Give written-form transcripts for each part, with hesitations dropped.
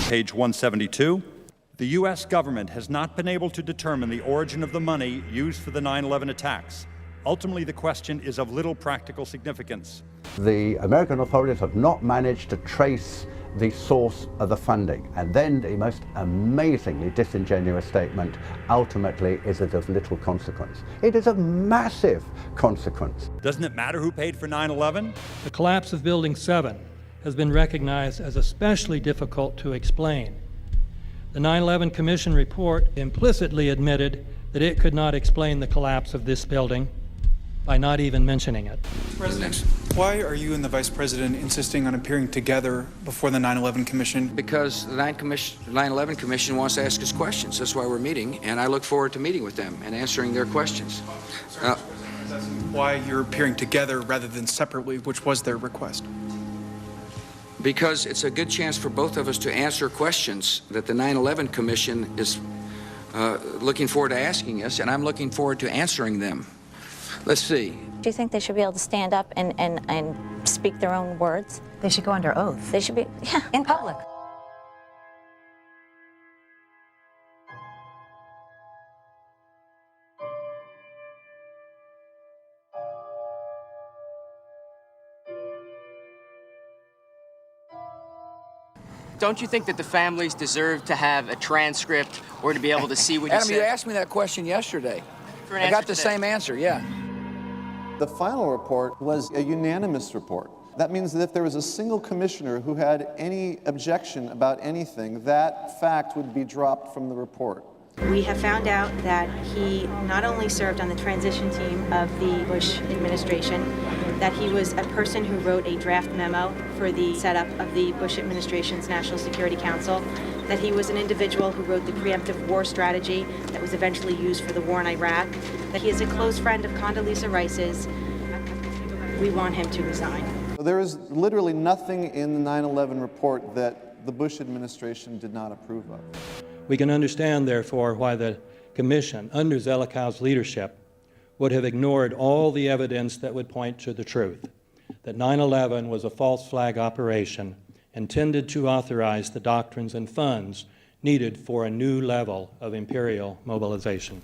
Page 172. The U.S. government has not been able to determine the origin of the money used for the 9/11 attacks. Ultimately, the question is of little practical significance. The American authorities have not managed to trace the source of the funding. And then the most amazingly disingenuous statement, ultimately, is it of little consequence. It is of massive consequence. Doesn't it matter who paid for 9/11? The collapse of Building 7 has been recognized as especially difficult to explain. The 9/11 Commission report implicitly admitted that it could not explain the collapse of this building by not even mentioning it. President, why are you and the Vice President insisting on appearing together before the 9/11 Commission? Because the 9/11 Commission wants to ask us questions. That's why we're meeting, and I look forward to meeting with them and answering their questions. Why you're appearing together rather than separately, which was their request? Because it's a good chance for both of us to answer questions that the 9/11 Commission is looking forward to asking us, and I'm looking forward to answering them. Let's see. Do you think they should be able to stand up and speak their own words? They should go under oath. They should be, yeah. In public. Don't you think that the families deserve to have a transcript or to be able to see what you Adam, said? you asked me that question yesterday. For an I answer got the today. same answer, yeah. The final report was a unanimous report. That means that if there was a single commissioner who had any objection about anything, that fact would be dropped from the report. We have found out that he not only served on the transition team of the Bush administration, that he was a person who wrote a draft memo for the setup of the Bush administration's National Security Council, that he was an individual who wrote the preemptive war strategy that was eventually used for the war in Iraq, that he is a close friend of Condoleezza Rice's. We want him to resign. There is literally nothing in the 9/11 report that the Bush administration did not approve of. We can understand, therefore, why the Commission, under Zelikow's leadership, would have ignored all the evidence that would point to the truth, that 9/11 was a false flag operation intended to authorize the doctrines and funds needed for a new level of imperial mobilization.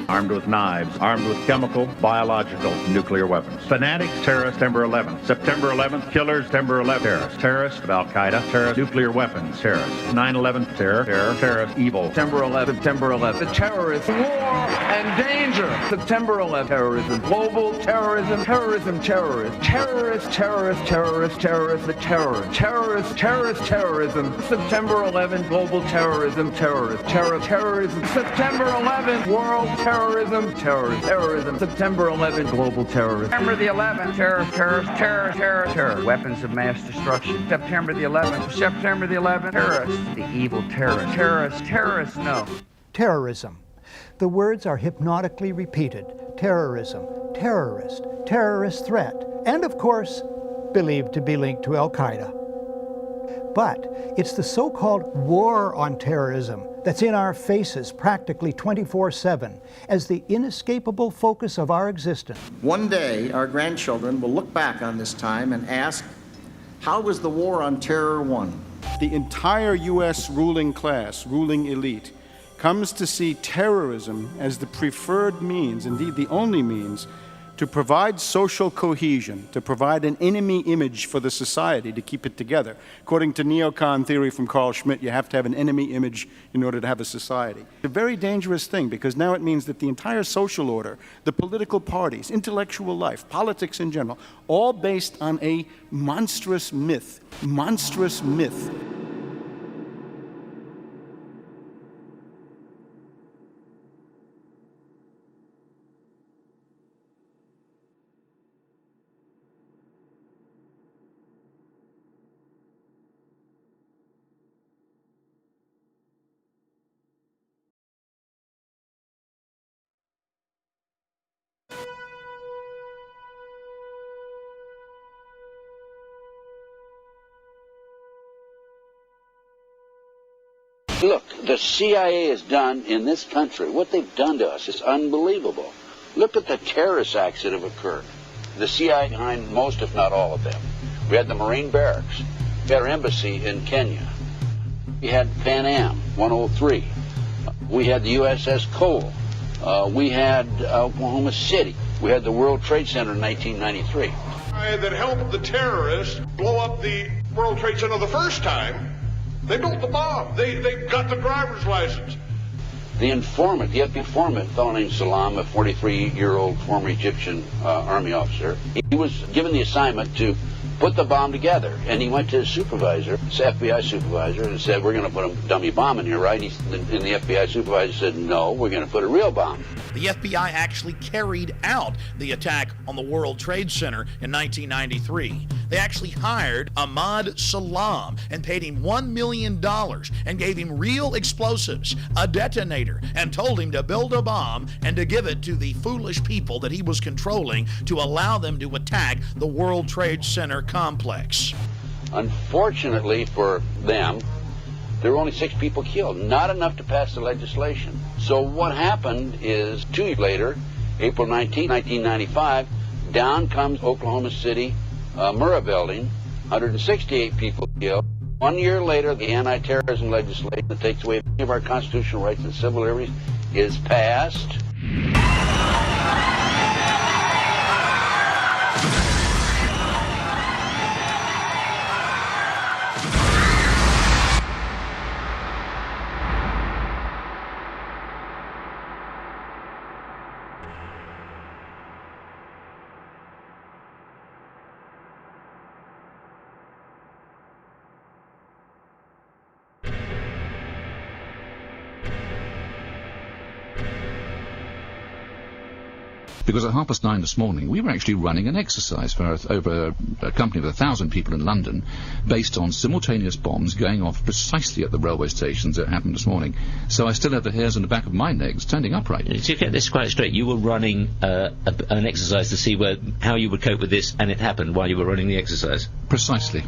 Armed with knives, armed with chemical, biological, nuclear weapons. Fanatics, terrorists, September 11th. September 11th, killers, September 11th, terrorists. Terrorists of Al-Qaeda, terrorists, nuclear weapons, terrorists. 9/11, terror, terrorist, evil. September 11th, September 11th. The terrorists, war and danger. September 11th, terrorism, global terrorism, terrorism, terrorists. Terrorists, terrorists, terrorists, terrorists, the terror. Terrorists, terrorist, terrorism. September 11th, global terrorism, terrorists. Terrorism. September 11th, world terrorism, terrorism. September 11th, global terrorism. September the 11th, terror. Weapons of mass destruction. September the 11th, terrorists. The evil terrorists, no. Terrorism. The words are hypnotically repeated. Terrorism, terrorist, terrorist threat, and of course, believed to be linked to Al-Qaeda. But it's the so-called war on terrorism that's in our faces practically 24/7 as the inescapable focus of our existence. One day, our grandchildren will look back on this time and ask, how was the war on terror won? The entire U.S. ruling class, ruling elite, comes to see terrorism as the preferred means, indeed the only means, to provide social cohesion, to provide an enemy image for the society to keep it together. According to neocon theory from Carl Schmitt, you have to have an enemy image in order to have a society. It's a very dangerous thing because now it means that the entire social order, the political parties, intellectual life, politics in general, all based on a monstrous myth. Look, the CIA has done in this country, what they've done to us is unbelievable. Look at the terrorist acts that have occurred. The CIA behind most, if not all of them. We had the Marine barracks. We had our embassy in Kenya. We had Pan Am 103. We had the USS Cole. We had Oklahoma City. We had the World Trade Center in 1993. That helped the terrorists blow up the World Trade Center the first time, they built the bomb. They got the driver's license. The informant, the FBI informant, a fellow named Salam, a 43-year-old former Egyptian army officer, he was given the assignment to put the bomb together. And he went to his supervisor, his FBI supervisor, and said, we're going to put a dummy bomb in here, right? And the FBI supervisor said, no, we're going to put a real bomb. The FBI actually carried out the attack on the World Trade Center in 1993. They actually hired Ahmad Salam and paid him $1 million and gave him real explosives, a detonator, and told him to build a bomb and to give it to the foolish people that he was controlling to allow them to attack the World Trade Center complex. Unfortunately for them, there were only 6 people killed, not enough to pass the legislation. So what happened is 2 years later, April 19, 1995, down comes Oklahoma City Murrah building, 168 people killed. 1 year later, the anti-terrorism legislation that takes away many of our constitutional rights and civil liberties is passed. Because at 9:30 this morning, we were actually running an exercise for over a company of 1,000 people in London, based on simultaneous bombs going off precisely at the railway stations that happened this morning. So I still have the hairs on the back of my legs standing upright. To get this quite straight, you were running an exercise to see how you would cope with this, and it happened while you were running the exercise? Precisely.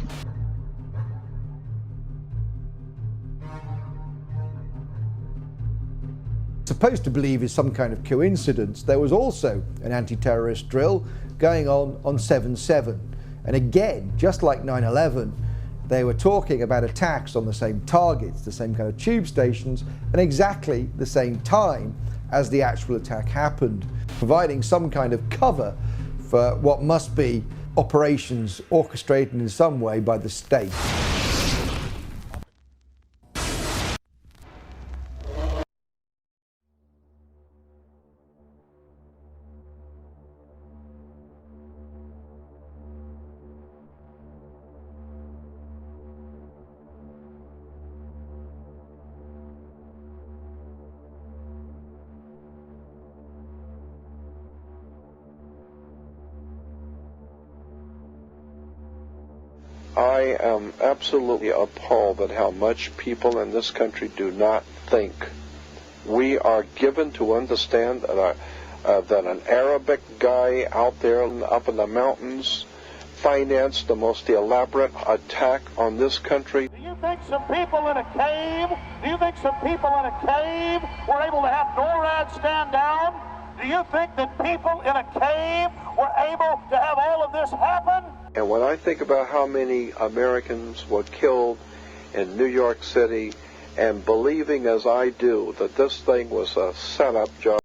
Supposed to believe is some kind of coincidence, there was also an anti-terrorist drill going on 7/7. And again, just like 9/11, they were talking about attacks on the same targets, the same kind of tube stations, and exactly the same time as the actual attack happened, providing some kind of cover for what must be operations orchestrated in some way by the state. I am absolutely appalled at how much people in this country do not think. We are given to understand that an Arabic guy out there up in the mountains financed the most elaborate attack on this country. Do you think some people in a cave were able to have NORAD stand down? Do you think that people in a cave were able to have all of this happen? And when I think about how many Americans were killed in New York City, and believing as I do that this thing was a setup job,